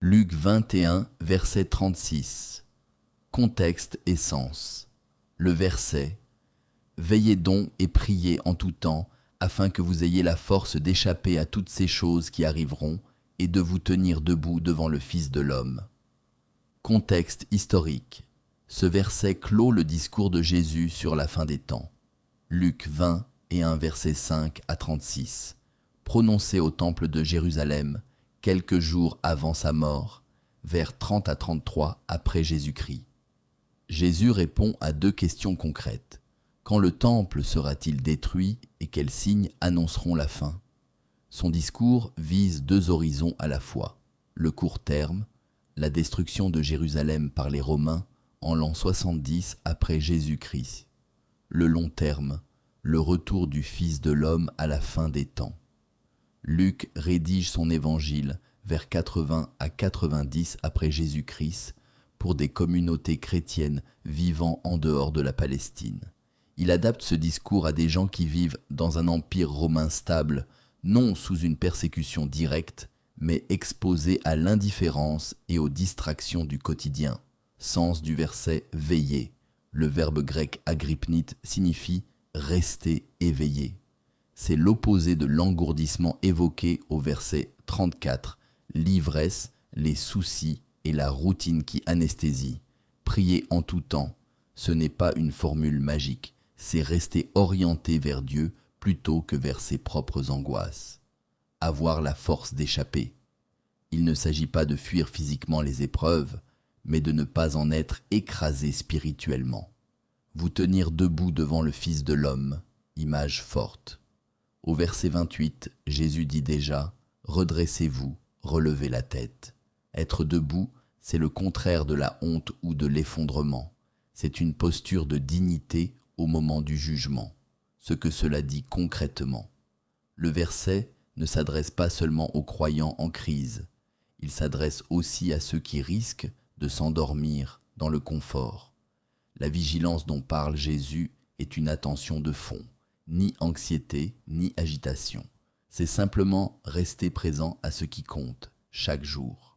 Luc 21, verset 36. Contexte et sens. Le verset « Veillez donc et priez en tout temps, afin que vous ayez la force d'échapper à toutes ces choses qui arriveront et de vous tenir debout devant le Fils de l'homme. » Contexte historique. Ce verset clôt le discours de Jésus sur la fin des temps. Luc 20 et 1 verset 5 à 36. Prononcé au temple de Jérusalem, quelques jours avant sa mort, vers 30 à 33 après Jésus-Christ. Jésus répond à deux questions concrètes. Quand le temple sera-t-il détruit et quels signes annonceront la fin? Son discours vise deux horizons à la fois. Le court terme, la destruction de Jérusalem par les Romains en l'an 70 après Jésus-Christ. Le long terme, le retour du Fils de l'homme à la fin des temps. Luc rédige son évangile vers 80 à 90 après Jésus-Christ pour des communautés chrétiennes vivant en dehors de la Palestine. Il adapte ce discours à des gens qui vivent dans un empire romain stable, non sous une persécution directe, mais exposés à l'indifférence et aux distractions du quotidien. Sens du verset « veiller ». Le verbe grec agrypnite signifie « rester éveillé ». C'est l'opposé de l'engourdissement évoqué au verset 34, l'ivresse, les soucis et la routine qui anesthésie. Prier en tout temps, ce n'est pas une formule magique, c'est rester orienté vers Dieu plutôt que vers ses propres angoisses. Avoir la force d'échapper. Il ne s'agit pas de fuir physiquement les épreuves, mais de ne pas en être écrasé spirituellement. Vous tenir debout devant le Fils de l'homme, image forte. Au verset 28, Jésus dit déjà « Redressez-vous, relevez la tête ». Être debout, c'est le contraire de la honte ou de l'effondrement. C'est une posture de dignité au moment du jugement. Ce que cela dit concrètement. Le verset ne s'adresse pas seulement aux croyants en crise. Il s'adresse aussi à ceux qui risquent de s'endormir dans le confort. La vigilance dont parle Jésus est une attention de fond. Ni anxiété, ni agitation. C'est simplement rester présent à ce qui compte, chaque jour.